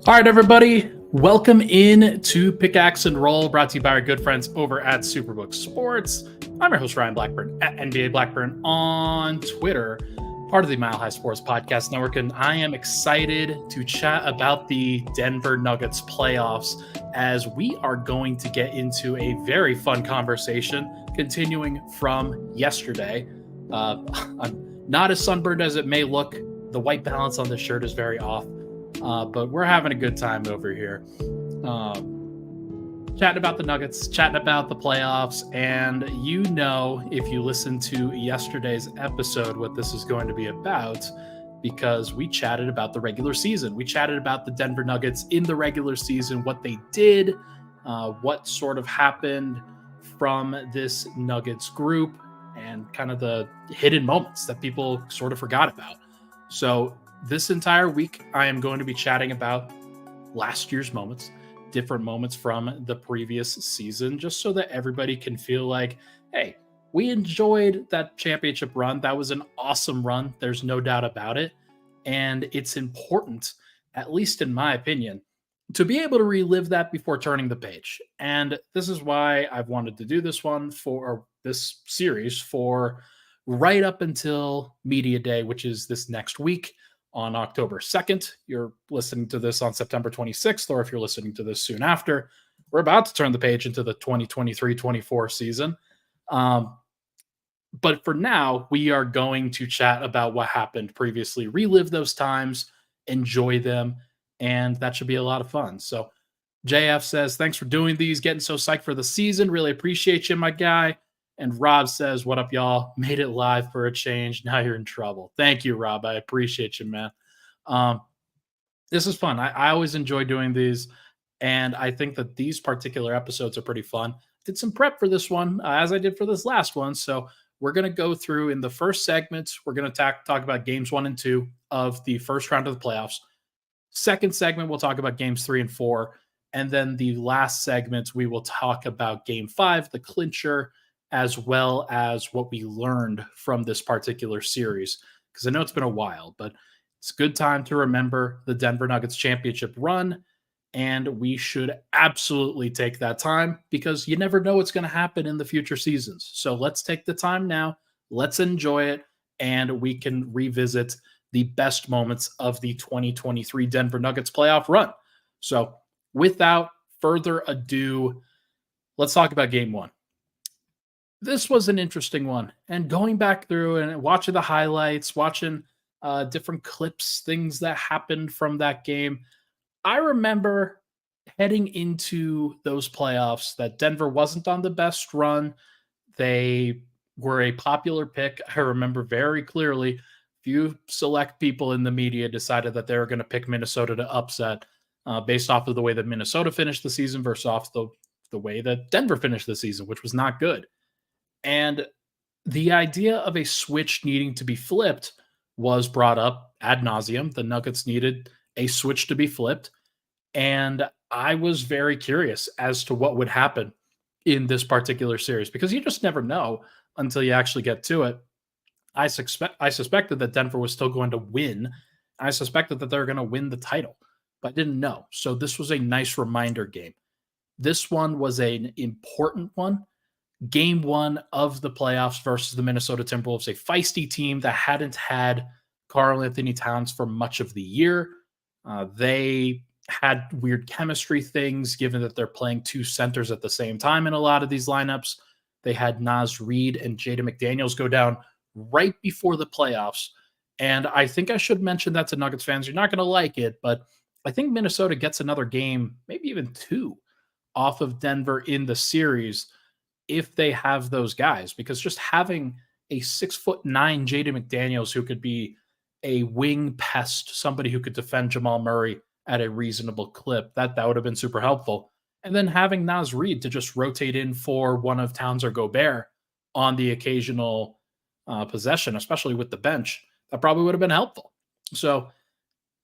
All right, everybody, welcome in to Pickaxe and Roll, brought to you by our good friends over at Superbook Sports. I'm your host, Ryan Blackburn, at NBA Blackburn on Twitter, part of the Mile High Sports Podcast Network, and I am excited to chat about the Denver Nuggets playoffs as we are going to get into a very fun conversation continuing from yesterday. I'm not as sunburned as it may look. The white balance on this shirt is very off. But we're having a good time over here. Chatting about the Nuggets, chatting about the playoffs, and you know, if you listen to yesterday's episode, what this is going to be about, because we chatted about the regular season. We chatted about the Denver Nuggets in the regular season, what they did, what sort of happened from this Nuggets group, and kind of the hidden moments that people sort of forgot about. So this entire week, I am going to be chatting about last year's moments, different moments from the previous season, just so that everybody can feel like, hey, we enjoyed that championship run. That was an awesome run. There's no doubt about it. And it's important, at least in my opinion, to be able to relive that before turning the page. And this is why I've wanted to do this one for this series for right up until Media Day, which is this next week. On October 2nd. You're listening to this on September 26th, or if you're listening to this soon after, we're about to turn the page into the 2023-24 season. But for now, we are going to chat about what happened previously, relive those times, enjoy them, and that should be a lot of fun. So JF says, thanks for doing these, getting so psyched for the season. Really appreciate you, my guy. And Rob says, what up, y'all? Made it live for a change. Now you're in trouble. Thank you, Rob. I appreciate you, man. This is fun. I always enjoy doing these. And I think that these particular episodes are pretty fun. Did some prep for this one, as I did for this last one. So we're going to go through in the first segment. We're going to talk about games 1 and 2 of the first round of the playoffs. Second segment, we'll talk about games 3 and 4. And then the last segment, we will talk about game 5, the clincher, as well as what we learned from this particular series. Because I know it's been a while, but it's a good time to remember the Denver Nuggets championship run, and we should absolutely take that time because you never know what's going to happen in the future seasons. So let's take the time now, let's enjoy it, and we can revisit the best moments of the 2023 Denver Nuggets playoff run. So without further ado, let's talk about game 1. This was an interesting one, and going back through and watching the highlights, watching different clips, things that happened from that game, I remember heading into those playoffs that Denver wasn't on the best run. They were a popular pick. I remember very clearly, few select people in the media decided that they were going to pick Minnesota to upset based off of the way that Minnesota finished the season versus off the way that Denver finished the season, which was not good. And the idea of a switch needing to be flipped was brought up ad nauseum. The Nuggets needed a switch to be flipped. And I was very curious as to what would happen in this particular series because you just never know until you actually get to it. I suspected that Denver was still going to win. I suspected that they were going to win the title, but I didn't know. So this was a nice reminder game. This one was an important one. Game 1 of the playoffs versus the Minnesota Timberwolves, a feisty team that hadn't had Karl-Anthony Towns for much of the year. They had weird chemistry things, given that they're playing 2 centers at the same time in a lot of these lineups. They had Naz Reid and Jaden McDaniels go down right before the playoffs. And I think I should mention that to Nuggets fans. You're not going to like it, but I think Minnesota gets another game, maybe even 2, off of Denver in the series if they have those guys, because just having a 6'9" Jaden McDaniels who could be a wing pest, somebody who could defend Jamal Murray at a reasonable clip, that would have been super helpful. And then having Naz Reid to just rotate in for one of Towns or Gobert on the occasional possession, especially with the bench, that probably would have been helpful. So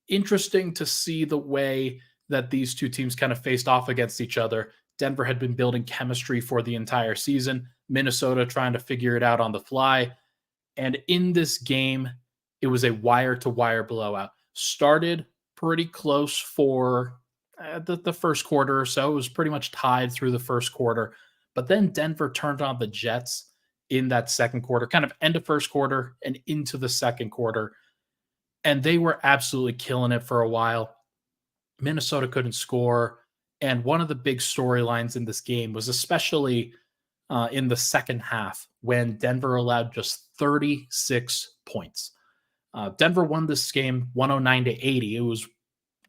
interesting to see the way that these two teams kind of faced off against each other. Denver had been building chemistry for the entire season. Minnesota trying to figure it out on the fly. And in this game, it was a wire-to-wire blowout. Started pretty close for the first quarter or so. It was pretty much tied through the first quarter. But then Denver turned on the Jets in that second quarter, kind of end of first quarter and into the second quarter. And they were absolutely killing it for a while. Minnesota couldn't score. And one of the big storylines in this game was especially in the second half when Denver allowed just 36 points. Denver won this game 109 to 80. It was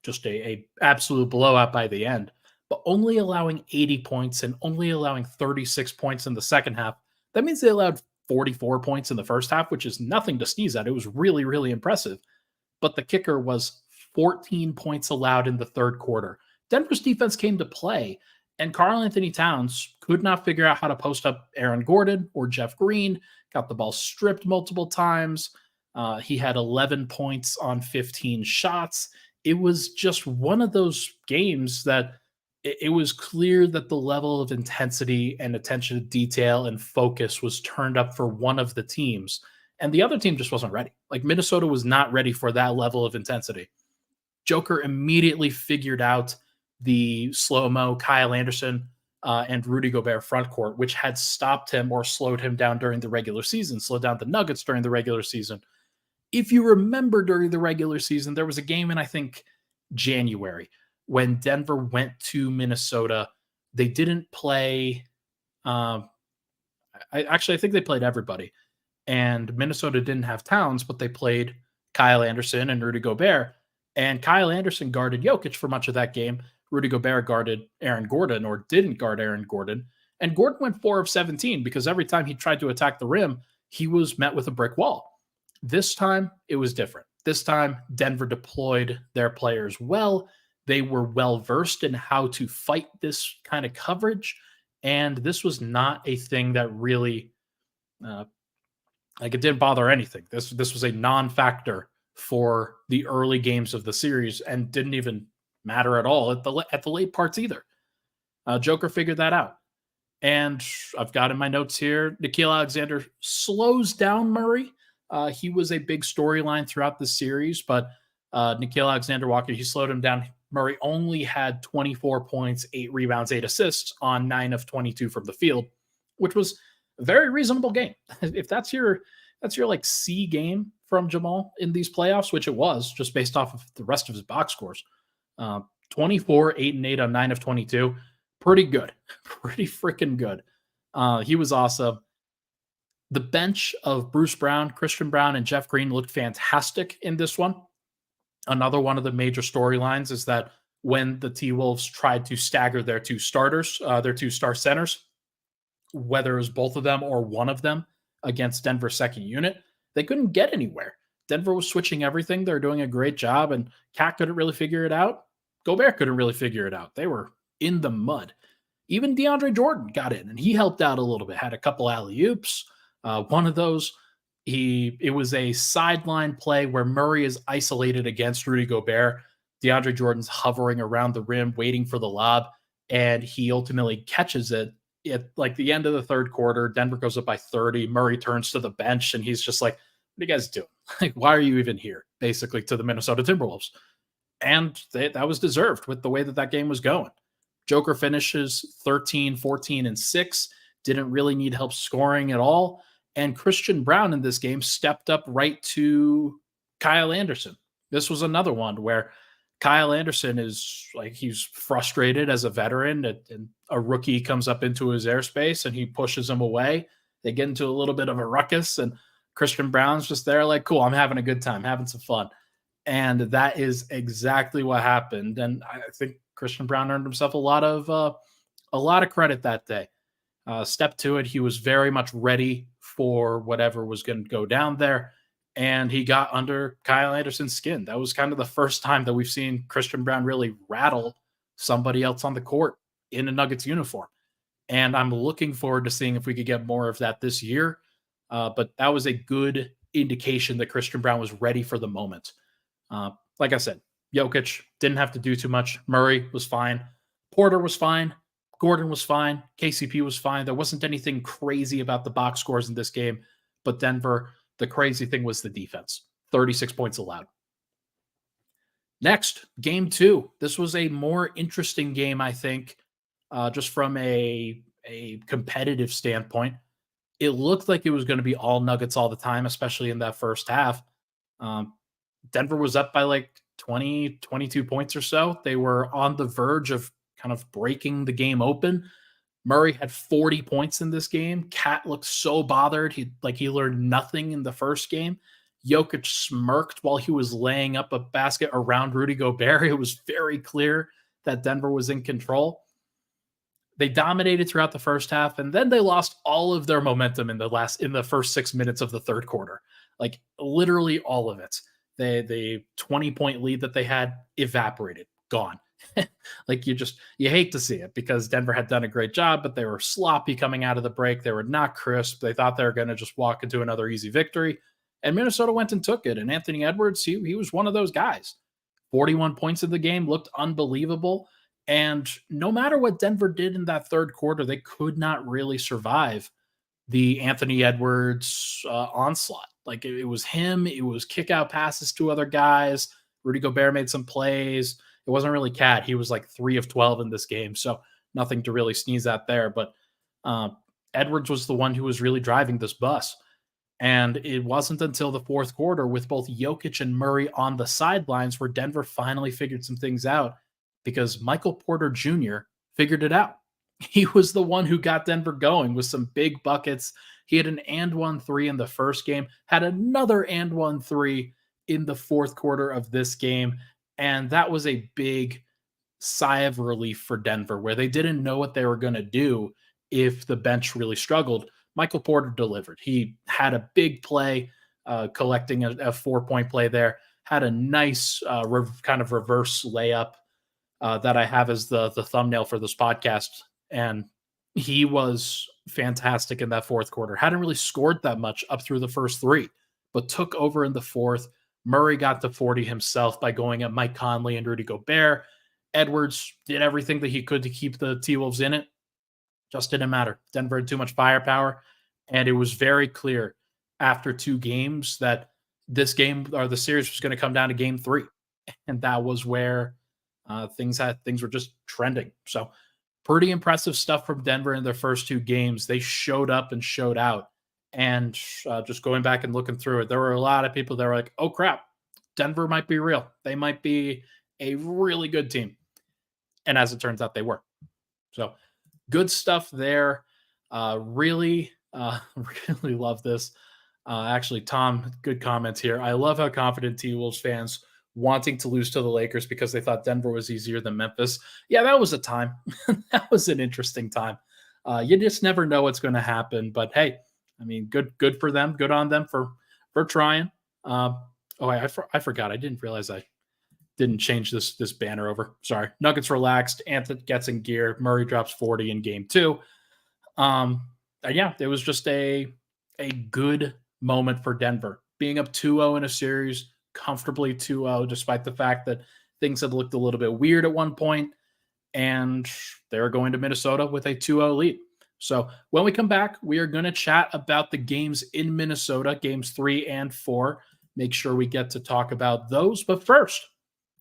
just a absolute blowout by the end, but only allowing 80 points and only allowing 36 points in the second half. That means they allowed 44 points in the first half, which is nothing to sneeze at. It was really, really impressive. But the kicker was 14 points allowed in the third quarter. Denver's defense came to play, and Karl-Anthony Towns could not figure out how to post up Aaron Gordon or Jeff Green, got the ball stripped multiple times. He had 11 points on 15 shots. It was just one of those games that it was clear that the level of intensity and attention to detail and focus was turned up for one of the teams, and the other team just wasn't ready. Like Minnesota was not ready for that level of intensity. Joker immediately figured out the slow-mo Kyle Anderson and Rudy Gobert front court, which had stopped him or slowed him down during the regular season, slowed down the Nuggets during the regular season. If you remember during the regular season, there was a game in, I think, January when Denver went to Minnesota. They didn't play. I think they played everybody. And Minnesota didn't have Towns, but they played Kyle Anderson and Rudy Gobert. And Kyle Anderson guarded Jokić for much of that game. Rudy Gobert guarded Aaron Gordon, or didn't guard Aaron Gordon. And Gordon went 4 of 17 because every time he tried to attack the rim, he was met with a brick wall. This time, it was different. This time, Denver deployed their players well. They were well-versed in how to fight this kind of coverage. And this was not a thing that really, it didn't bother anything. This was a non-factor for the early games of the series and didn't even matter at all at the late parts either. Joker figured that out. And I've got in my notes here, Nickeil Alexander slows down Murray. He was a big storyline throughout the series, but Nickeil Alexander-Walker, he slowed him down. Murray only had 24 points, 8 rebounds, 8 assists on 9 of 22 from the field, which was a very reasonable game. If that's your like C game from Jamal in these playoffs, which it was, just based off of the rest of his box scores. 24, 8 and 8 on 9 of 22. Pretty good. Pretty freaking good. He was awesome. The bench of Bruce Brown, Christian Brown, and Jeff Green looked fantastic in this one. Another one of the major storylines is that when the T-Wolves tried to stagger their two starters, their two star centers, whether it was both of them or one of them against Denver's second unit, they couldn't get anywhere. Denver was switching everything. They're doing a great job, and Cat couldn't really figure it out. Gobert couldn't really figure it out. They were in the mud. Even DeAndre Jordan got in, and he helped out a little bit, had a couple alley-oops. One of those, it was a sideline play where Murray is isolated against Rudy Gobert. DeAndre Jordan's hovering around the rim, waiting for the lob, and he ultimately catches it at like the end of the third quarter. Denver goes up by 30. Murray turns to the bench, and he's just like, what are you guys doing? Like, why are you even here? Basically, to the Minnesota Timberwolves. And that was deserved with the way that game was going. Joker finishes 13, 14, and 6. Didn't really need help scoring at all. And Christian Brown in this game stepped up right to Kyle Anderson. This was another one where Kyle Anderson is like, he's frustrated as a veteran, and a rookie comes up into his airspace and he pushes him away. They get into a little bit of a ruckus, and Christian Brown's just there like, cool, I'm having a good time, having some fun. And that is exactly what happened. And I think Christian Brown earned himself a lot of credit that day. Step to it, he was very much ready for whatever was going to go down there, and he got under Kyle Anderson's skin. That was kind of the first time that we've seen Christian Brown really rattle somebody else on the court in a Nuggets uniform. And I'm looking forward to seeing if we could get more of that this year. But that was a good indication that Christian Brown was ready for the moment. Like I said, Jokić didn't have to do too much. Murray was fine. Porter was fine. Gordon was fine. KCP was fine. There wasn't anything crazy about the box scores in this game. But Denver, the crazy thing was the defense. 36 points allowed. Next, game two. This was a more interesting game, I think, just from a competitive standpoint. It looked like it was going to be all Nuggets all the time, especially in that first half. Um, Denver was up by like 20, 22 points or so. They were on the verge of kind of breaking the game open. Murray had 40 points in this game. Cat looked so bothered. He learned nothing in the first game. Jokić smirked while he was laying up a basket around Rudy Gobert. It was very clear that Denver was in control. They dominated throughout the first half, and then they lost all of their momentum in the first 6 minutes of the third quarter. Like literally all of it. The 20-point lead that they had evaporated, gone. Like you hate to see it because Denver had done a great job, but they were sloppy coming out of the break. They were not crisp. They thought they were going to just walk into another easy victory. And Minnesota went and took it. And Anthony Edwards, he was one of those guys. 41 points in the game, looked unbelievable. And no matter what Denver did in that third quarter, they could not really survive the Anthony Edwards onslaught. Like it was him, it was kick out passes to other guys. Rudy Gobert made some plays. It wasn't really Cat. He was like 3 of 12 in this game. So nothing to really sneeze at there. But Edwards was the one who was really driving this bus. And it wasn't until the fourth quarter with both Jokić and Murray on the sidelines where Denver finally figured some things out because Michael Porter Jr. figured it out. He was the one who got Denver going with some big buckets. He had an and 1-3 in the first game, had another and 1-3 in the fourth quarter of this game. And that was a big sigh of relief for Denver where they didn't know what they were going to do if the bench really struggled. Michael Porter delivered. He had a big play, collecting a 4-point play there, had a nice kind of reverse layup that I have as the thumbnail for this podcast. And he was fantastic in that fourth quarter. Hadn't really scored that much up through the first three, but took over in the fourth. Murray got to 40 himself by going at Mike Conley and Rudy Gobert. Edwards did everything that he could to keep the T-Wolves in it. Just didn't matter. Denver had too much firepower, and it was very clear after 2 games that this game or the series was going to come down to game 3, and that was where things were just trending. So pretty impressive stuff from Denver in their first 2 games. They showed up and showed out. And just going back and looking through it, there were a lot of people that were like, oh, crap, Denver might be real. They might be a really good team. And as it turns out, they were. So good stuff there. Really love this. Actually, Tom, good comments here. I love how confident T-Wolves fans wanting to lose to the Lakers because they thought Denver was easier than Memphis. Yeah, that was a time. That was an interesting time. You just never know what's going to happen. But hey, I mean, good for them. Good on them for trying. I forgot. I didn't realize I didn't change this banner over. Sorry. Nuggets relaxed. Anthony gets in gear. Murray drops 40 in game 2. Yeah, it was just a good moment for Denver. Being up 2-0 in a series, comfortably 2-0, despite the fact that things had looked a little bit weird at one point, and they're going to Minnesota with a 2-0 lead. So when we come back, we are going to chat about the games in Minnesota, games 3 and 4. Make sure we get to talk about those. But first,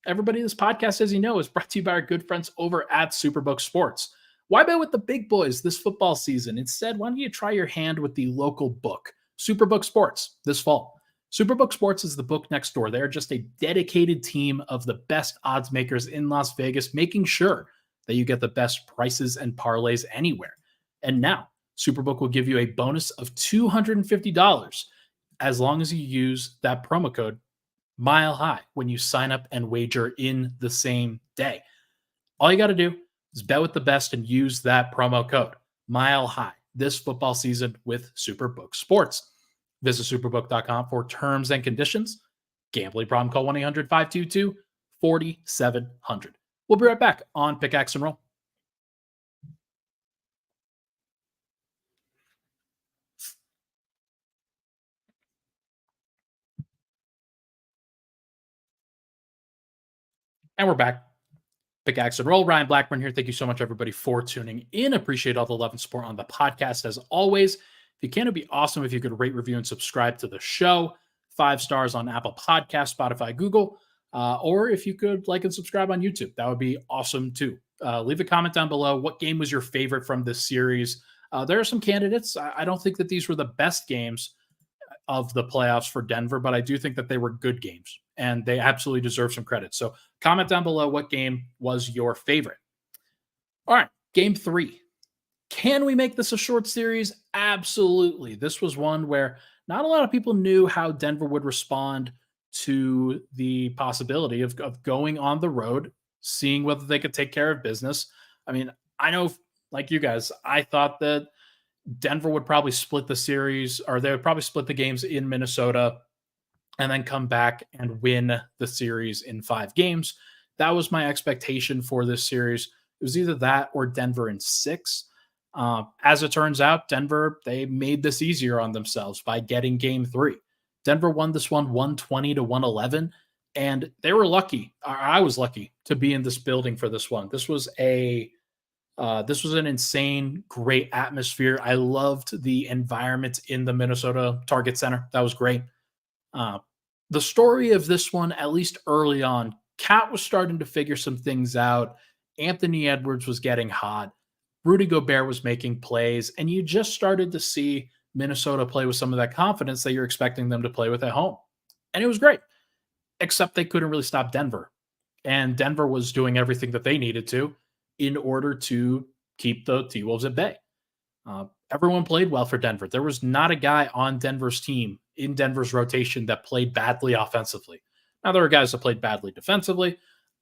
everybody, this podcast, as you know, is brought to you by our good friends over at Superbook Sports. Why bet with the big boys this football season? Instead, why don't you try your hand with the local book, Superbook Sports, this fall? Superbook Sports is the book next door. They're just a dedicated team of the best odds makers in Las Vegas, making sure that you get the best prices and parlays anywhere. And now, Superbook will give you a bonus of $250 as long as you use that promo code Mile High when you sign up and wager in the same day. All you got to do is bet with the best and use that promo code Mile High this football season with Superbook Sports. Visit superbook.com for terms and conditions. Gambling problem, call 1-800-522-4700. We'll be right back on Pickaxe and Roll. And we're back. Pickaxe and Roll. Ryan Blackburn here. Thank you so much, everybody, for tuning in. Appreciate all the love and support on the podcast, as always. If you can, it'd be awesome if you could rate, review, and subscribe to the show. 5 stars on Apple Podcasts, Spotify, Google. Or if you could like and subscribe on YouTube, that would be awesome too. Leave a comment down below. What game was your favorite from this series? There are some candidates. I don't think that these were the best games of the playoffs for Denver, but I do think that they were good games and they absolutely deserve some credit. So comment down below what game was your favorite. All right, game 3. Can we make this a short series? Absolutely. This was one where not a lot of people knew how Denver would respond to the possibility of going on the road, seeing whether they could take care of business. I mean, I know, like you guys, I thought that Denver would probably split the series, or they would probably split the games in Minnesota and then come back and win the series in 5 games. That was my expectation for this series. It was either that or Denver in 6. As it turns out, Denver, they made this easier on themselves by getting game 3. Denver won this one 120-111, and they were lucky. I was lucky to be in this building for this one. This was an insane, great atmosphere. I loved the environment in the Minnesota Target Center. That was great. The story of this one, at least early on, Cat was starting to figure some things out. Anthony Edwards was getting hot. Rudy Gobert was making plays, and you just started to see Minnesota play with some of that confidence that you're expecting them to play with at home. And it was great, except they couldn't really stop Denver. And Denver was doing everything that they needed to in order to keep the T-Wolves at bay. Everyone played well for Denver. There was not a guy on Denver's team in Denver's rotation that played badly offensively. Now, there are guys that played badly defensively.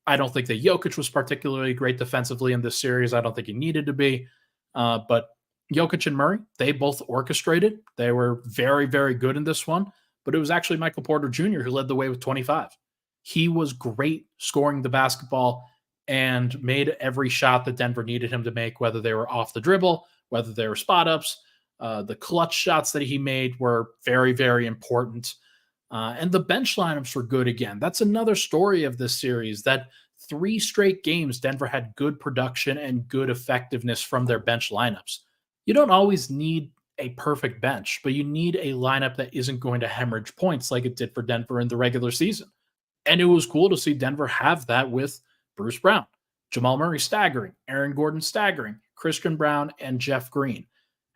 I don't think that Jokić was particularly great defensively in this series. I don't think he needed to be. But Jokić and Murray, they both orchestrated. They were very, very good in this one. But it was actually Michael Porter Jr. who led the way with 25. He was great scoring the basketball and made every shot that Denver needed him to make, whether they were off the dribble, whether they were spot ups. The clutch shots that he made were very, very important. And the bench lineups were good again. That's another story of this series, that 3 straight games, Denver had good production and good effectiveness from their bench lineups. You don't always need a perfect bench, but you need a lineup that isn't going to hemorrhage points like it did for Denver in the regular season. And it was cool to see Denver have that with Bruce Brown, Jamal Murray staggering, Aaron Gordon staggering, Christian Brown, and Jeff Green.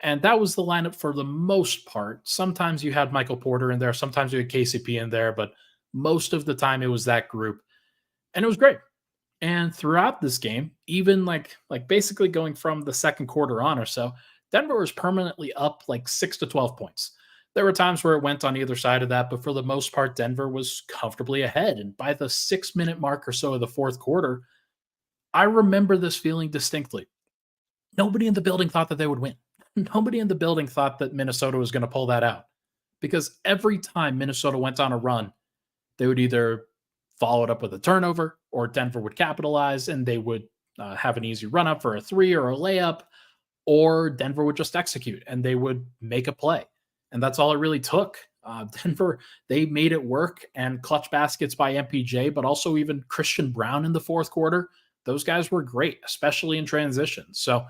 And that was the lineup for the most part. Sometimes you had Michael Porter in there, sometimes you had KCP in there, but most of the time it was that group. And it was great. And throughout this game, even like basically going from the second quarter on or so, Denver was permanently up like 6 to 12 points. There were times where it went on either side of that, but for the most part, Denver was comfortably ahead. And by the 6-minute mark or so of the fourth quarter, I remember this feeling distinctly. Nobody in the building thought that they would win. Nobody in the building thought that Minnesota was going to pull that out, because every time Minnesota went on a run, they would either follow it up with a turnover or Denver would capitalize and they would have an easy run up for a 3 or a layup, or Denver would just execute and they would make a play. And that's all it really took. Denver, they made it work, and clutch baskets by MPJ, but also even Christian Brown in the fourth quarter. Those guys were great, especially in transition. So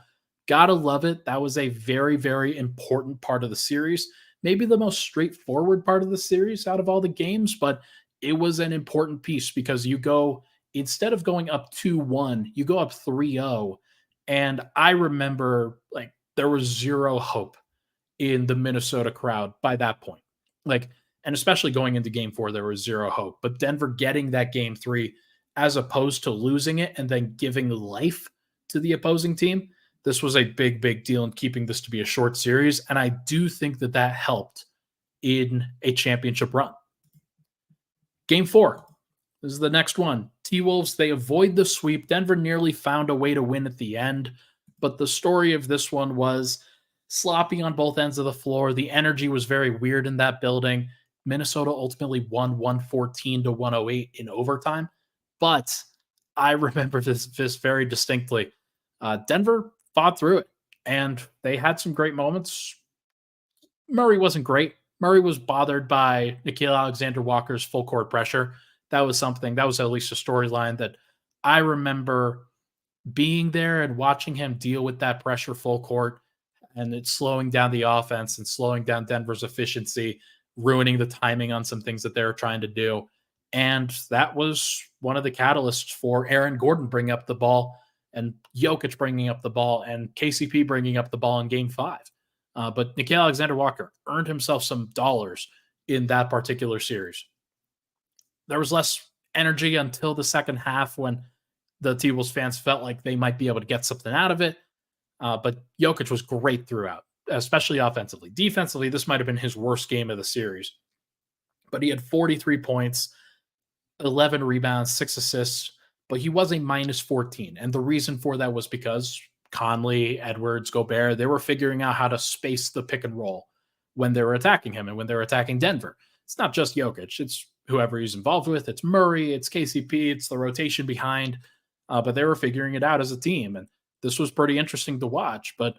gotta love it. That was a very, very important part of the series. Maybe the most straightforward part of the series out of all the games, but it was an important piece because you go, instead of going up 2-1, you go up 3-0. And I remember like there was zero hope in the Minnesota crowd by that point. Like, and especially going into game 4, there was zero hope. But Denver getting that game 3, as opposed to losing it and then giving life to the opposing team, this was a big, big deal in keeping this to be a short series. And I do think that that helped in a championship run. Game 4. This is the next one. T-Wolves, they avoid the sweep. Denver nearly found a way to win at the end. But the story of this one was sloppy on both ends of the floor. The energy was very weird in that building. Minnesota ultimately won 114-108 in overtime. But I remember this very distinctly. Denver fought through it, and they had some great moments. Murray wasn't great. Murray was bothered by Nickeil Alexander-Walker's full court pressure. That was something, that was at least a storyline that I remember being there and watching him deal with that pressure full court, and it's slowing down the offense and slowing down Denver's efficiency, ruining the timing on some things that they were trying to do. And that was one of the catalysts for Aaron Gordon bringing up the ball and Jokić bringing up the ball and KCP bringing up the ball in game 5. But Nickeil Alexander-Walker earned himself some dollars in that particular series. There was less energy until the second half when the T-Wolves fans felt like they might be able to get something out of it. But Jokić was great throughout, especially offensively. Defensively, this might have been his worst game of the series. But he had 43 points, 11 rebounds, 6 assists, but he was a minus 14. And the reason for that was because Conley, Edwards, Gobert, they were figuring out how to space the pick and roll when they were attacking him and when they were attacking Denver. It's not just Jokić. It's whoever he's involved with. It's Murray, it's KCP, it's the rotation behind. But they were figuring it out as a team. And this was pretty interesting to watch. But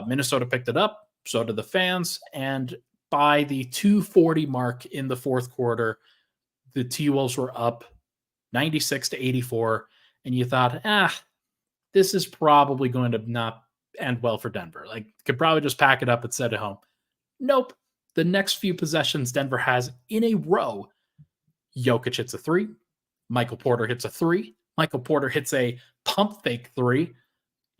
Minnesota picked it up. So did the fans. And by the 2:40 mark in the fourth quarter, the T-Wolves were up 96-84. And you thought, this is probably going to not end well for Denver. Like, could probably just pack it up and send it home. Nope. The next few possessions Denver has in a row, Jokić hits a 3. Michael Porter hits a 3. Michael Porter hits a pump fake 3.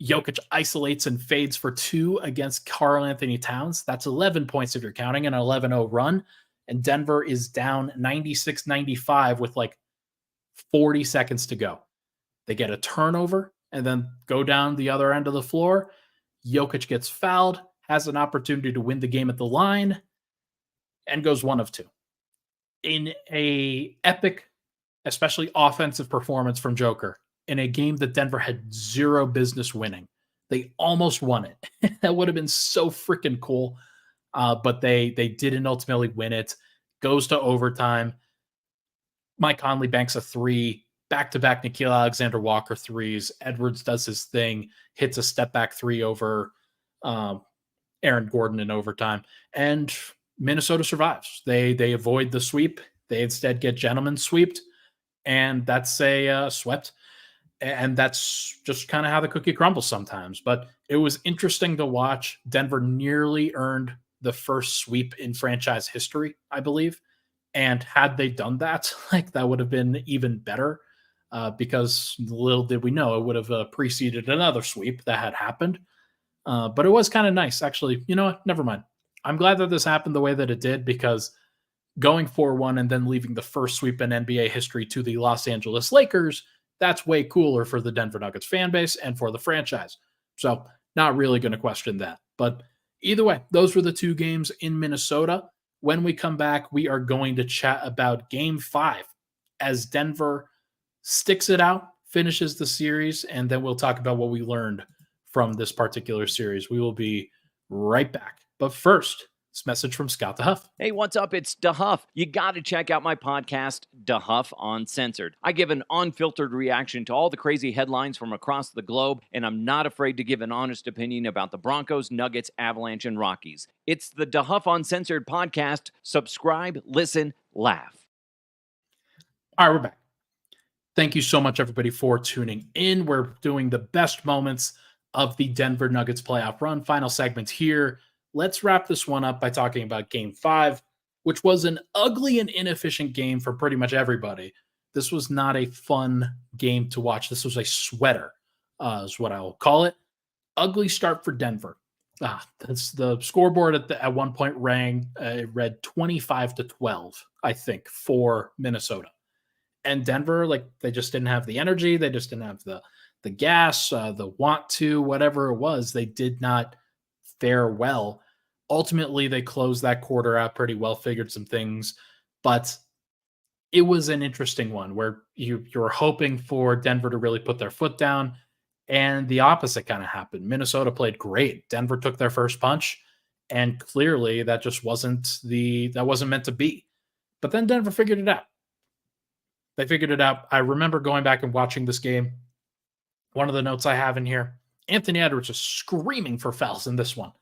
Jokić isolates and fades for 2 against Karl-Anthony Towns. That's 11 points if you're counting, an 11-0 run. And Denver is down 96-95 with like 40 seconds to go. They get a turnover and then go down the other end of the floor. Jokić gets fouled, has an opportunity to win the game at the line, and goes 1 of 2. In a epic, especially offensive performance from Joker, in a game that Denver had zero business winning. They almost won it. That would have been so freaking cool. But they didn't ultimately win it. Goes to overtime. Mike Conley banks a 3. Back-to-back Nickeil Alexander-Walker 3s. Edwards does his thing. Hits a step-back 3 over Aaron Gordon in overtime. And Minnesota survives. They avoid the sweep. They instead get gentlemen swept. And that's a swept. And that's just kind of how the cookie crumbles sometimes. But it was interesting to watch. Denver nearly earned the first sweep in franchise history, I believe. And had they done that, like, that would have been even better because little did we know it would have preceded another sweep that had happened. But it was kind of nice, actually. You know what? Never mind. I'm glad that this happened the way that it did, because going 4-1 and then leaving the first sweep in NBA history to the Los Angeles Lakers, that's way cooler for the Denver Nuggets fan base and for the franchise. So not really going to question that. But either way, those were the 2 games in Minnesota. When we come back, we are going to chat about Game 5 as Denver sticks it out, finishes the series, and then we'll talk about what we learned from this particular series. We will be right back. But first, this message from Scott DeHuff. Hey, what's up? It's DeHuff. You got to check out my podcast, DeHuff Uncensored. I give an unfiltered reaction to all the crazy headlines from across the globe, and I'm not afraid to give an honest opinion about the Broncos, Nuggets, Avalanche, and Rockies. It's the DeHuff Uncensored podcast. Subscribe, listen, laugh. All right, we're back. Thank you so much, everybody, for tuning in. We're doing the best moments of the Denver Nuggets playoff run. Final segment here. Let's wrap this one up by talking about Game 5, which was an ugly and inefficient game for pretty much everybody. This was not a fun game to watch. This was a sweater, is what I will call it. Ugly start for Denver. That's the scoreboard at one point read 25-12, I think, for Minnesota. And Denver, like, they just didn't have the energy. They just didn't have the gas, the want to, whatever it was. They did not fare well. Ultimately, they closed that quarter out pretty well, figured some things, but it was an interesting one where you were hoping for Denver to really put their foot down, and the opposite kind of happened. Minnesota played great. Denver took their first punch, and clearly that just wasn't meant to be. But then Denver figured it out. They figured it out. I remember going back and watching this game. One of the notes I have in here, Anthony Edwards is screaming for fouls in this one.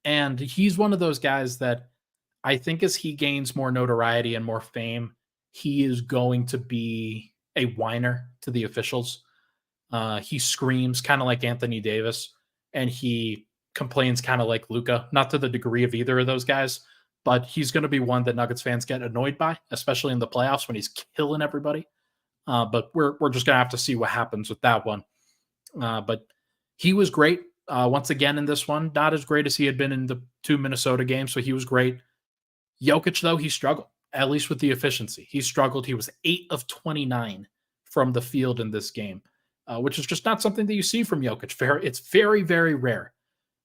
And he's one of those guys that I think as he gains more notoriety and more fame, he is going to be a whiner to the officials. He screams kind of like Anthony Davis, and he complains kind of like Luka, not to the degree of either of those guys, but he's going to be one that Nuggets fans get annoyed by, especially in the playoffs when he's killing everybody. But we're just going to have to see what happens with that one. But he was great once again in this one. Not as great as he had been in the 2 Minnesota games, so he was great. Jokić, though, he struggled, at least with the efficiency. He struggled. He was 8 of 29 from the field in this game, which is just not something that you see from Jokić. It's very, very rare.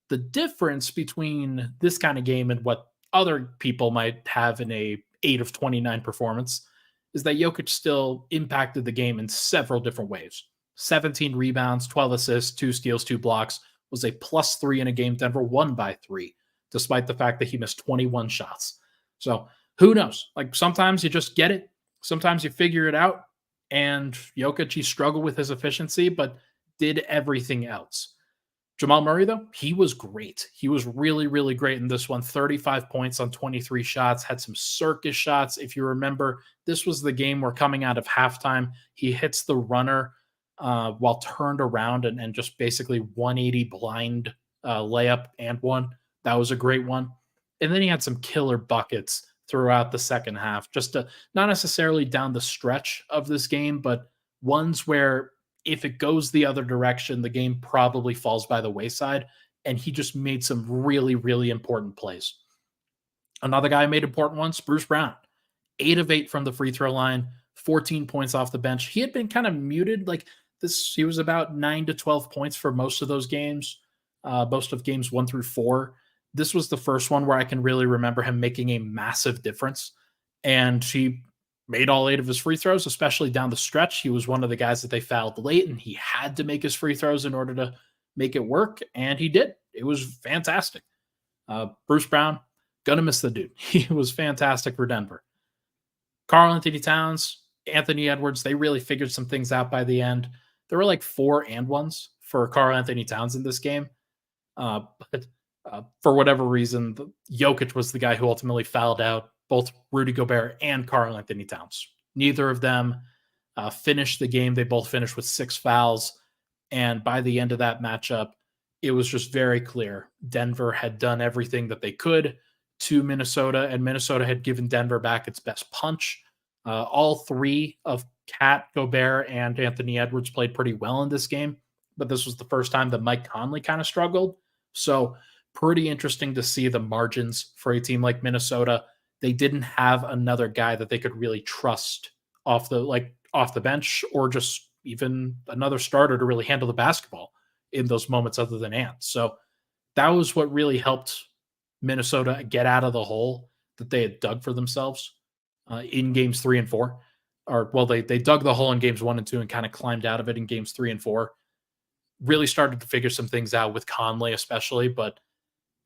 The difference between this kind of game and what other people might have in a 8 of 29 performance is that Jokić still impacted the game in several different ways. 17 rebounds, 12 assists, 2 steals, 2 blocks, was a +3 in a game Denver won by 3, despite the fact that he missed 21 shots. So who knows? Like sometimes you just get it. Sometimes you figure it out. And Jokić, he struggled with his efficiency, but did everything else. Jamal Murray, though, he was great. He was really, really great in this one. 35 points on 23 shots, had some circus shots. If you remember, this was the game where coming out of halftime, he hits the runner while turned around and just basically 180 blind layup and one. That was a great one. And then he had some killer buckets throughout the second half, just to, not necessarily down the stretch of this game, but ones where if it goes the other direction, the game probably falls by the wayside. And he just made some really, really important plays. Another guy made important ones, Bruce Brown. 8 of 8 from the free throw line, 14 points off the bench. He had been kind of muted like this. He was about 9 to 12 points for most of those games, most of games 1 through 4. This was the first one where I can really remember him making a massive difference. And he made all 8 of his free throws, especially down the stretch. He was one of the guys that they fouled late, and he had to make his free throws in order to make it work, and he did. It was fantastic. Bruce Brown, gonna miss the dude. He was fantastic for Denver. Karl-Anthony Towns, Anthony Edwards, they really figured some things out by the end. There were like 4 and 1s for Karl-Anthony Towns in this game. But for whatever reason, Jokić was the guy who ultimately fouled out both Rudy Gobert and Karl-Anthony Towns. Neither of them finished the game. They both finished with 6 fouls. And by the end of that matchup, it was just very clear Denver had done everything that they could to Minnesota, and Minnesota had given Denver back its best punch. All 3 of Cat, Gobert, and Anthony Edwards played pretty well in this game, but this was the first time that Mike Conley kind of struggled. So pretty interesting to see the margins for a team like Minnesota. They didn't have another guy that they could really trust off the bench, or just even another starter to really handle the basketball in those moments other than Ant. So that was what really helped Minnesota get out of the hole that they had dug for themselves in games 3 and 4. Or, well, they dug the hole in games 1 and 2 and kind of climbed out of it in games 3 and 4. Really started to figure some things out with Conley, especially, but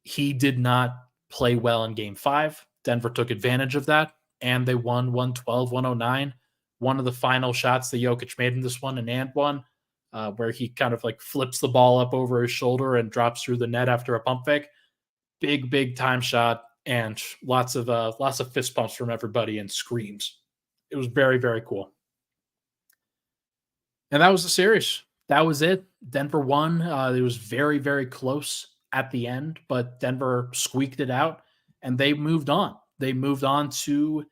he did not play well in game 5. Denver took advantage of that, and they won 112-109. One of the final shots that Jokić made in this one, an and one, where he kind of like flips the ball up over his shoulder and drops through the net after a pump fake. Big time shot, and lots of fist pumps from everybody and screams. It was very, very cool. And that was the series. That was it. Denver won. It was very, very close at the end, but Denver squeaked it out, and they moved on. They moved on to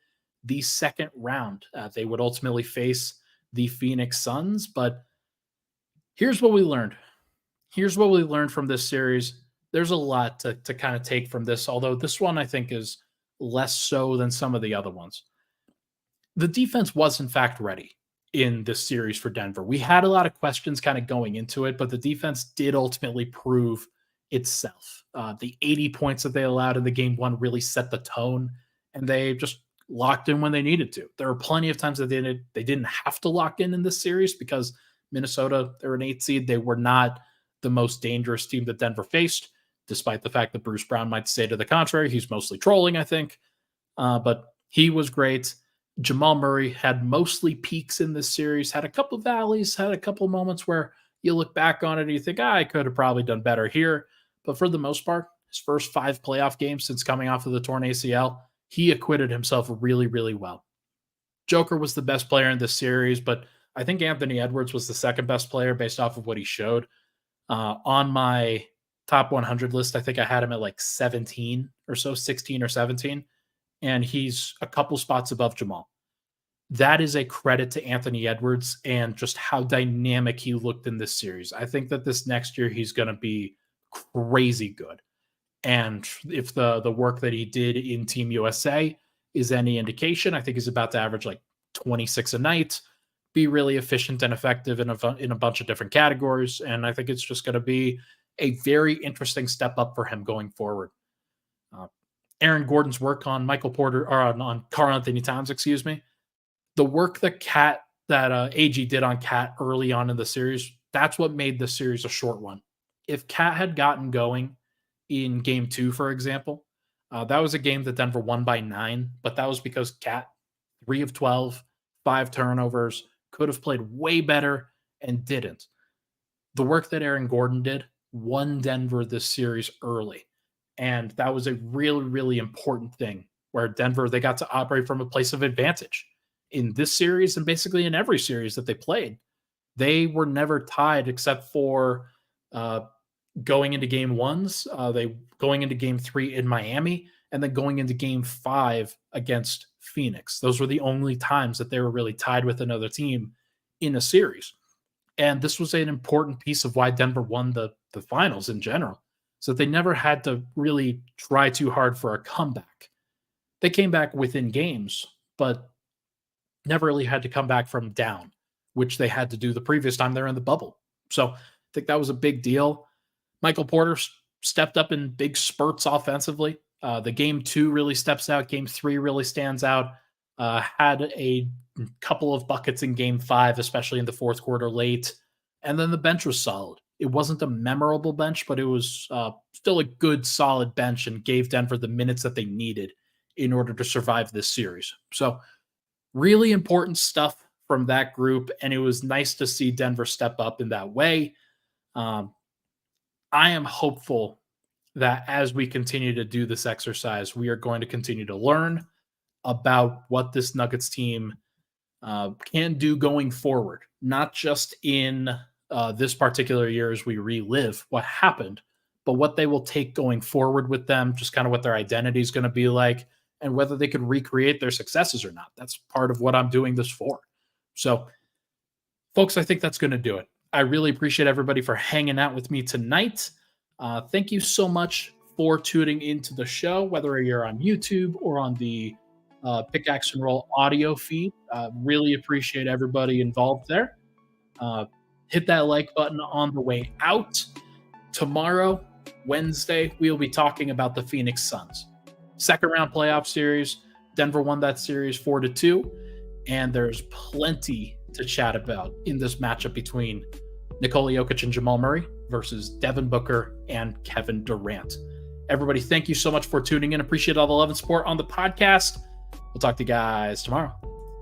the second round. They would ultimately face the Phoenix Suns, but here's what we learned. Here's what we learned from this series. There's a lot to kind of take from this, although this one I think is less so than some of the other ones. The defense was, in fact, ready in this series for Denver. We had a lot of questions kind of going into it, but the defense did ultimately prove itself. The 80 points that they allowed in the game 1 really set the tone, and they just locked in when they needed to. There were plenty of times that they didn't have to lock in this series because Minnesota, they're an 8 seed. They were not the most dangerous team that Denver faced, despite the fact that Bruce Brown might say to the contrary. He's mostly trolling, I think. But he was great. Jamal Murray had mostly peaks in this series, had a couple of valleys, had a couple of moments where you look back on it and you think, I could have probably done better here. But for the most part, his first 5 playoff games since coming off of the torn ACL, he acquitted himself really, really well. Joker was the best player in this series, but I think Anthony Edwards was the second best player based off of what he showed. On my top 100 list, I think I had him at like 17 or so, 16 or 17. and he's a couple spots above Jamal. That is a credit to Anthony Edwards and just how dynamic he looked in this series. I think that this next year he's going to be crazy good. And if the work that he did in Team USA is any indication, I think he's about to average like 26 a night, be really efficient and effective in a bunch of different categories. And I think it's just going to be a very interesting step up for him going forward. Aaron Gordon's work on Michael Porter, or on karl-Anthony Towns, excuse me. The work that AG did on Cat early on in the series, that's what made the series a short one. If Cat had gotten going in game 2, for example, that was a game that Denver won by 9, but that was because Cat, 3 of 12, 5 turnovers, could have played way better and didn't. The work that Aaron Gordon did won Denver this series early. And that was a really, really important thing where Denver, they got to operate from a place of advantage. In this series and basically in every series that they played, they were never tied except for going into game 1s, they going into game 3 in Miami, and then going into game 5 against Phoenix. Those were the only times that they were really tied with another team in a series. And this was an important piece of why Denver won the finals in general. So they never had to really try too hard for a comeback. They came back within games, but never really had to come back from down, which they had to do the previous time they were in the bubble. So I think that was a big deal. Michael Porter stepped up in big spurts offensively. The game 2 really steps out. Game 3 really stands out. Had a couple of buckets in game 5, especially in the fourth quarter late. And then the bench was solid. It wasn't a memorable bench, but it was still a good, solid bench and gave Denver the minutes that they needed in order to survive this series. So really important stuff from that group, and it was nice to see Denver step up in that way. I am hopeful that as we continue to do this exercise, we are going to continue to learn about what this Nuggets team can do going forward, not just in this particular year as we relive what happened, but what they will take going forward with them, just kind of what their identity is going to be like, and whether they could recreate their successes or not. That's part of what I'm doing this for. So, folks, I think that's going to do it. I really appreciate everybody for hanging out with me tonight. Thank you so much for tuning into the show, whether you're on YouTube or on the Pickaxe and Roll audio feed. Really appreciate everybody involved there. Hit that like button on the way out. Tomorrow, Wednesday, we'll be talking about the Phoenix Suns. Second round playoff series. Denver won that series 4-2, and there's plenty to chat about in this matchup between Nikola Jokić and Jamal Murray versus Devin Booker and Kevin Durant. Everybody, thank you so much for tuning in. Appreciate all the love and support on the podcast. We'll talk to you guys tomorrow.